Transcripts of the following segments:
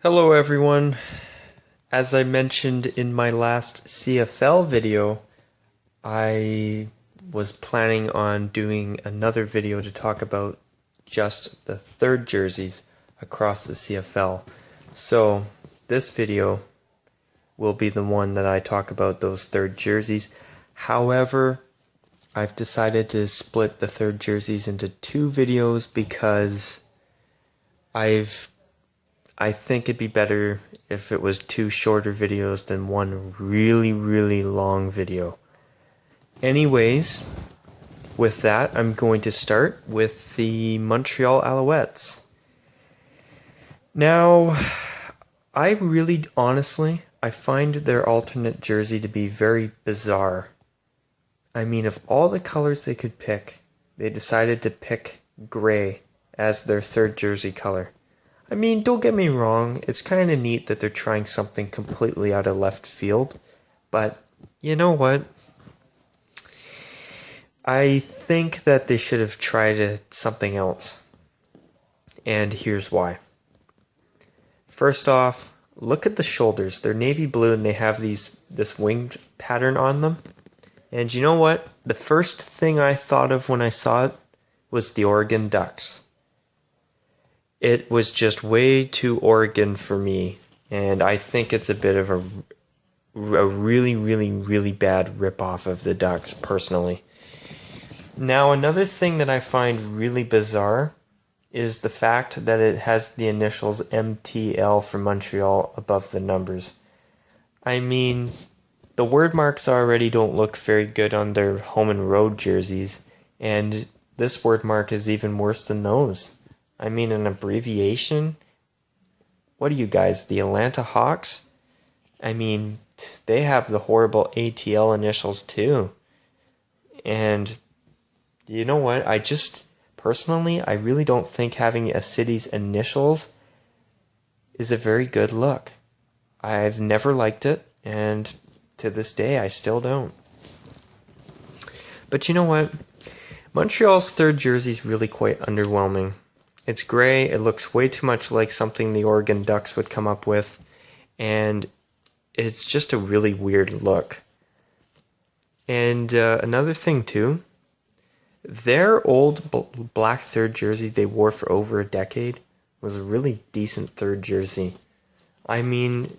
Hello everyone. As I mentioned in my last CFL video, I was planning on doing another video to talk about just the third jerseys across the CFL. So this video will be the one that I talk about those third jerseys. However, I've decided to split the third jerseys into two videos because I think it'd be better if it was two shorter videos than one really long video. Anyways, with that, I'm going to start with the Montreal Alouettes. Now, I find their alternate jersey to be very bizarre. I mean, of all the colors they could pick, they decided to pick gray as their third jersey color. I mean, don't get me wrong, it's kind of neat that they're trying something completely out of left field, but you know what? I think that they should have tried something else, and here's why. First off, look at the shoulders. They're navy blue and they have this winged pattern on them. And you know what? The first thing I thought of when I saw it was the Oregon Ducks. It was just way too Oregon for me, and I think it's a bit of a really bad ripoff of the Ducks, personally. Now, another thing that I find really bizarre is the fact that it has the initials MTL for Montreal above the numbers. I mean, the word marks already don't look very good on their home and road jerseys, and this word mark is even worse than those. I mean, an abbreviation? What are you guys, the Atlanta Hawks? I mean, they have the horrible ATL initials too. And you know what? Personally, I really don't think having a city's initials is a very good look. I've never liked it, and to this day, I still don't. But you know what? Montreal's third jersey is really quite underwhelming. It's gray, it looks way too much like something the Oregon Ducks would come up with, and it's just a really weird look. And another thing too, their old black third jersey they wore for over a decade was a really decent third jersey. I mean,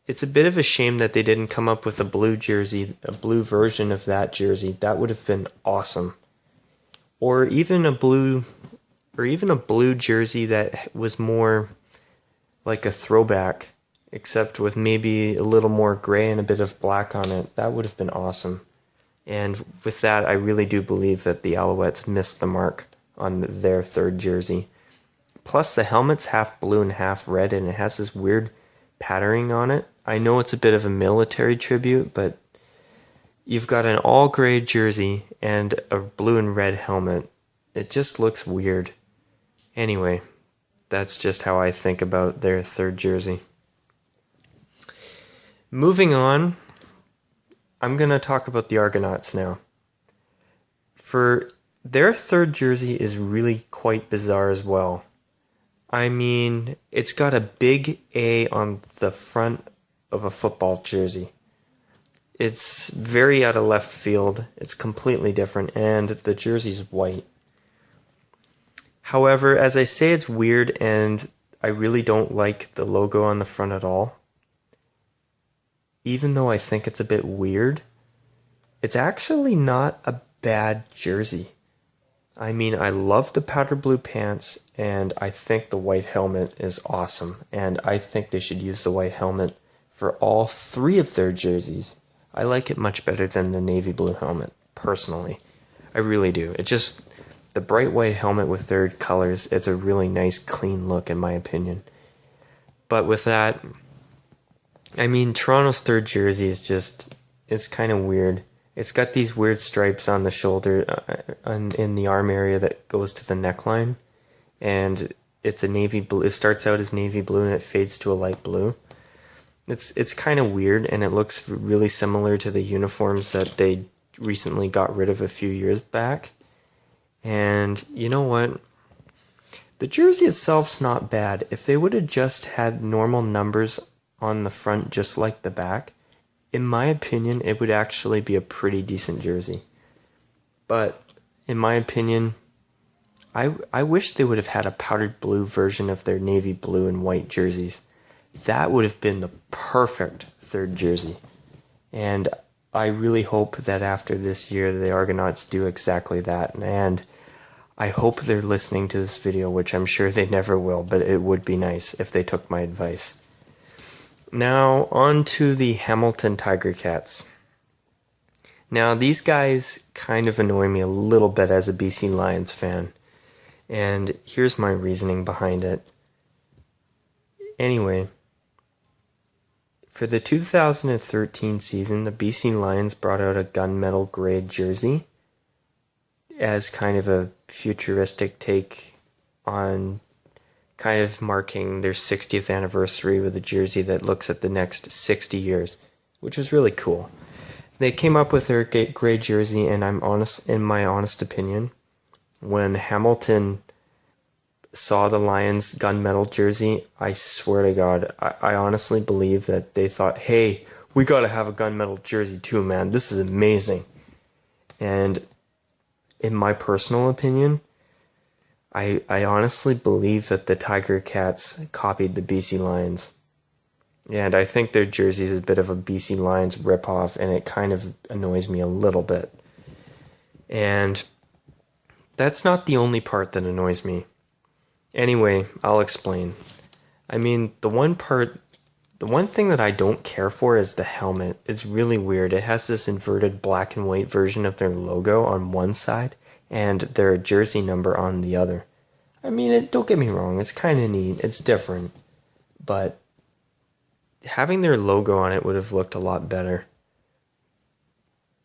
it's a bit of a shame that they didn't come up with a blue jersey, a blue version of that jersey. That would have been awesome. Or even a blue jersey that was more like a throwback, except with maybe a little more gray and a bit of black on it. That would have been awesome. And with that, I really do believe that the Alouettes missed the mark on their third jersey. Plus, the helmet's half blue and half red, and it has this weird patterning on it. I know it's a bit of a military tribute, but you've got an all-gray jersey and a blue and red helmet. It just looks weird. Anyway, that's just how I think about their third jersey. Moving on, I'm going to talk about the Argonauts now. For their third jersey is really quite bizarre as well. I mean, it's got a big A on the front of a football jersey. It's very out of left field. It's completely different, and the jersey's white. However, as I say, it's weird, and I really don't like the logo on the front at all. Even though I think it's a bit weird, it's actually not a bad jersey. I mean, I love the powder blue pants, and I think the white helmet is awesome, and I think they should use the white helmet for all three of their jerseys. I like it much better than the navy blue helmet, personally. I really do. The bright white helmet with their colors, it's a really nice, clean look in my opinion. But with that, I mean, Toronto's third jersey is it's kind of weird. It's got these weird stripes on the shoulder, in the arm area that goes to the neckline. And it's a navy blue. It starts out as navy blue and it fades to a light blue. It's kind of weird, and it looks really similar to the uniforms that they recently got rid of a few years back. And you know what? The jersey itself's not bad. If they would have just had normal numbers on the front just like the back, in my opinion, it would actually be a pretty decent jersey. But in my opinion, I wish they would have had a powdered blue version of their navy blue and white jerseys. That would have been the perfect third jersey. And I really hope that after this year, the Argonauts do exactly that. And I hope they're listening to this video, which I'm sure they never will, but it would be nice if they took my advice. Now, on to the Hamilton Tiger Cats. Now, these guys kind of annoy me a little bit as a BC Lions fan. And here's my reasoning behind it. Anyway, for the 2013 season, the BC Lions brought out a gunmetal gray jersey as kind of a futuristic take on kind of marking their 60th anniversary with a jersey that looks at the next 60 years, which was really cool. They came up with their gray jersey, and in my honest opinion, when Hamilton saw the Lions gunmetal jersey, I swear to God, I honestly believe that they thought, hey, we got to have a gunmetal jersey too, man. This is amazing. And in my personal opinion, I honestly believe that the Tiger Cats copied the BC Lions. And I think their jersey is a bit of a BC Lions ripoff, and it kind of annoys me a little bit. And that's not the only part that annoys me. Anyway, I'll explain. I mean, the one thing that I don't care for is the helmet. It's really weird. It has this inverted black and white version of their logo on one side and their jersey number on the other. I mean, don't get me wrong, it's kind of neat. It's different. But having their logo on it would have looked a lot better,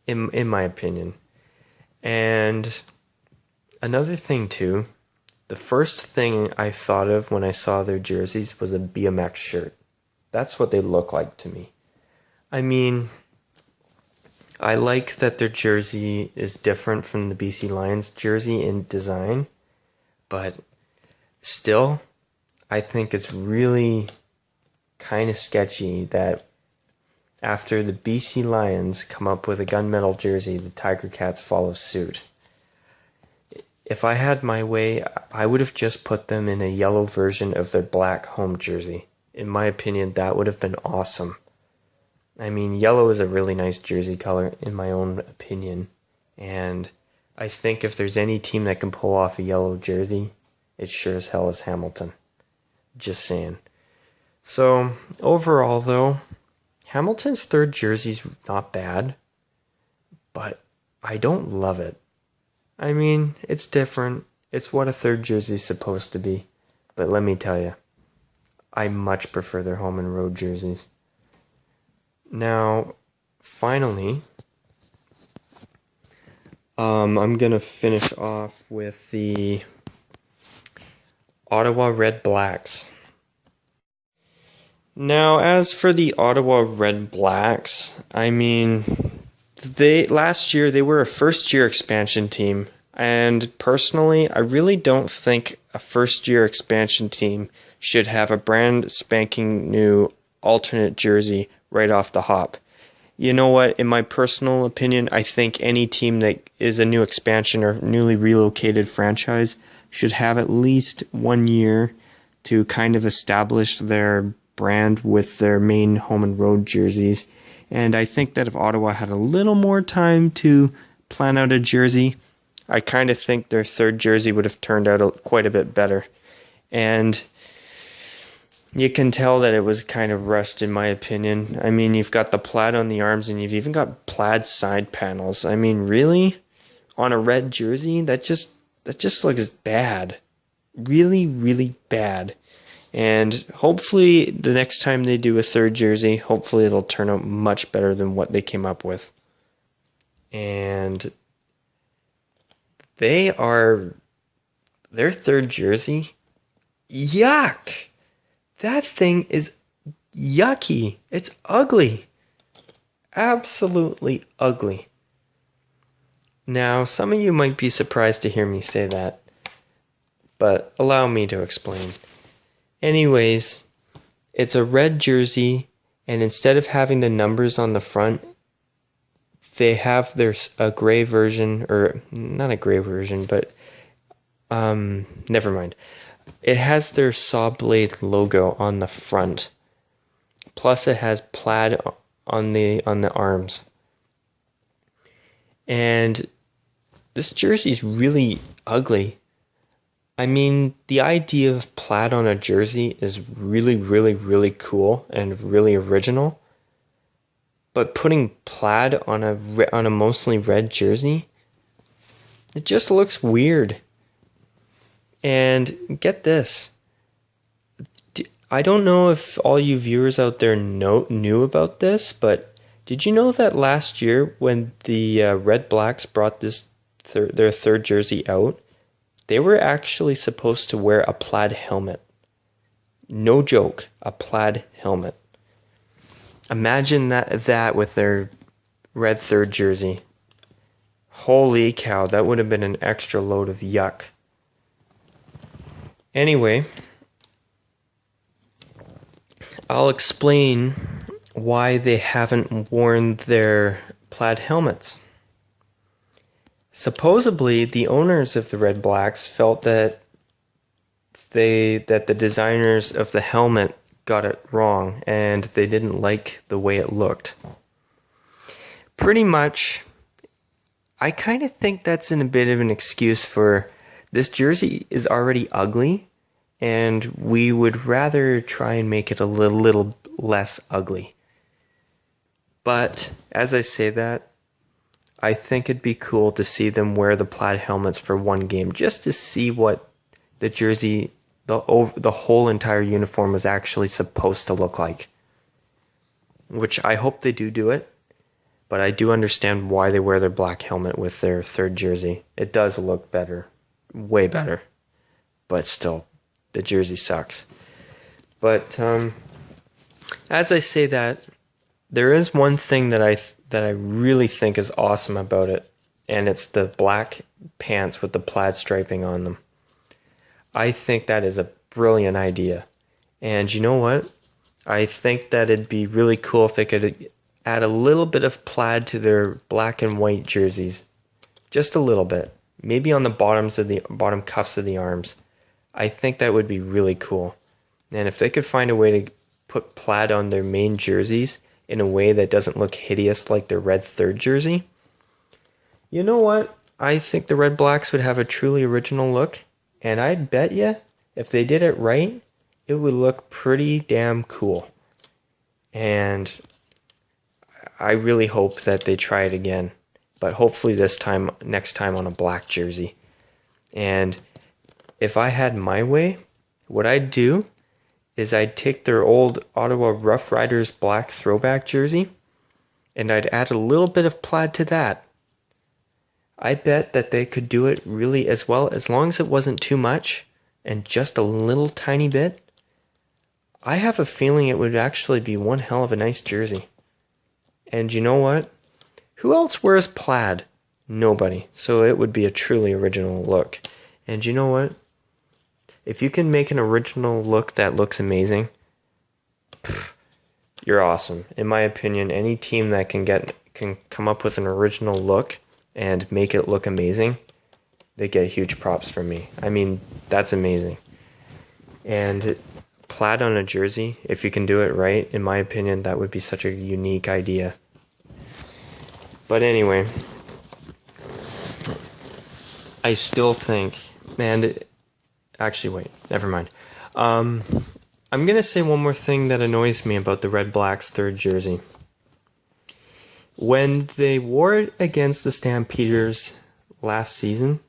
in my opinion. And another thing too, the first thing I thought of when I saw their jerseys was a BMX shirt. That's what they look like to me. I mean, I like that their jersey is different from the BC Lions jersey in design, but still, I think it's really kind of sketchy that after the BC Lions come up with a gunmetal jersey, the Tiger Cats follow suit. If I had my way, I would have just put them in a yellow version of their black home jersey. In my opinion, that would have been awesome. I mean, yellow is a really nice jersey color, in my own opinion. And I think if there's any team that can pull off a yellow jersey, it sure as hell is Hamilton. Just saying. So, overall though, Hamilton's third jersey's not bad, but I don't love it. I mean, it's different. It's what a third jersey's supposed to be. But let me tell you, I much prefer their home and road jerseys. Now, finally, I'm going to finish off with the Ottawa Red Blacks. Now, as for the Ottawa Red Blacks, I mean, last year they were a first-year expansion team, and personally, I really don't think a first-year expansion team should have a brand spanking new alternate jersey right off the hop. You know what? In my personal opinion, I think any team that is a new expansion or newly relocated franchise should have at least 1 year to kind of establish their brand with their main home and road jerseys. And I think that if Ottawa had a little more time to plan out a jersey, I kind of think their third jersey would have turned out quite a bit better. And you can tell that it was kind of rushed, in my opinion. I mean, you've got the plaid on the arms, and you've even got plaid side panels. I mean, really? On a red jersey? That just looks bad. Really, really bad. And hopefully the next time they do a third jersey, hopefully it'll turn out much better than what they came up with. And their third jersey, yuck! That thing is yucky. It's ugly. Absolutely ugly. Now, some of you might be surprised to hear me say that. but allow me to explain. Anyways, it's a red jersey, and instead of having the numbers on the front, they have a gray version, or not a gray version, but never mind. It has their saw blade logo on the front. Plus it has plaid on the arms. And this jersey's really ugly. I mean, the idea of plaid on a jersey is really, really, really cool and really original. But putting plaid on a mostly red jersey, it just looks weird. And get this. I don't know if all you viewers out there knew about this, but did you know that last year when the Red Blacks brought their third jersey out, they were actually supposed to wear a plaid helmet. No joke, a plaid helmet. Imagine that with their red third jersey. Holy cow, that would have been an extra load of yuck. Anyway, I'll explain why they haven't worn their plaid helmets. Supposedly, the owners of the Red Blacks felt that the designers of the helmet got it wrong and they didn't like the way it looked. Pretty much, I kind of think that's a bit of an excuse for this jersey is already ugly and we would rather try and make it a little less ugly. But as I say that, I think it'd be cool to see them wear the plaid helmets for one game just to see what the jersey, the whole entire uniform was actually supposed to look like. Which I hope they do it, but I do understand why they wear their black helmet with their third jersey. It does look better, way better, but still, the jersey sucks. But as I say that, there is one thing that I really think is awesome about it, and it's the black pants with the plaid striping on them. I think that is a brilliant idea. And you know what? I think that it'd be really cool if they could add a little bit of plaid to their black and white jerseys. Just a little bit. Maybe on the bottom cuffs of the arms. I think that would be really cool. And if they could find a way to put plaid on their main jerseys in a way that doesn't look hideous like their red third jersey, you know what? I think the Red Blacks would have a truly original look, and I'd bet you, if they did it right, it would look pretty damn cool. And I really hope that they try it again, but hopefully next time on a black jersey. And if I had my way, what I'd do is I'd take their old Ottawa Rough Riders black throwback jersey, and I'd add a little bit of plaid to that. I bet that they could do it really as well, as long as it wasn't too much, and just a little tiny bit. I have a feeling it would actually be one hell of a nice jersey. And you know what? Who else wears plaid? Nobody. So it would be a truly original look. And you know what? If you can make an original look that looks amazing, you're awesome. In my opinion, any team that can come up with an original look and make it look amazing, they get huge props from me. I mean, that's amazing. And plaid on a jersey, if you can do it right, in my opinion, that would be such a unique idea. But anyway, I still think, actually, wait, never mind. I'm going to say one more thing that annoys me about the Red Blacks' third jersey. When they wore it against the Stampeders last season,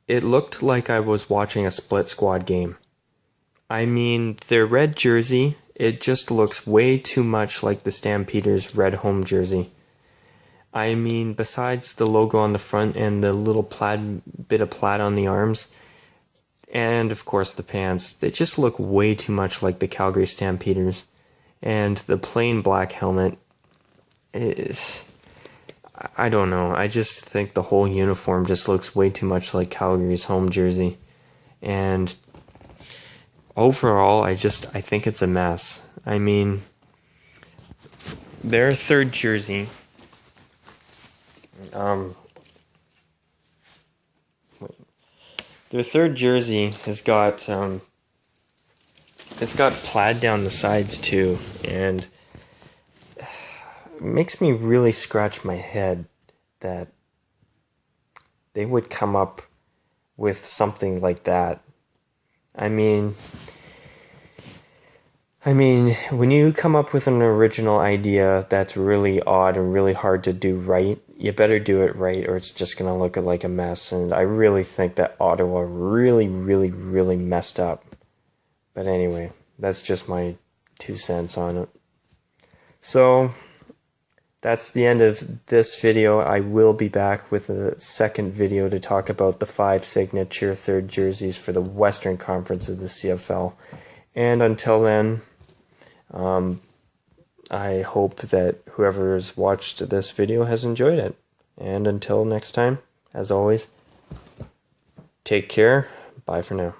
it looked like I was watching a split squad game. I mean, their red jersey, it just looks way too much like the Stampeders' red home jersey. I mean, besides the logo on the front and the little bit of plaid on the arms, and of course the pants, they just look way too much like the Calgary Stampeders. And the plain black helmet is, I don't know, I just think the whole uniform just looks way too much like Calgary's home jersey. And overall, I think it's a mess. I mean, their third jersey, has got it's got plaid down the sides too, and it makes me really scratch my head that they would come up with something like that. I mean, when you come up with an original idea that's really odd and really hard to do right, you better do it right or it's just going to look like a mess. And I really think that Ottawa really, really, really messed up. But anyway, that's just my 2 cents on it. So that's the end of this video. I will be back with a second video to talk about the 5 signature third jerseys for the Western Conference of the CFL. And until then, I hope that whoever's watched this video has enjoyed it. And until next time, as always, take care. Bye for now.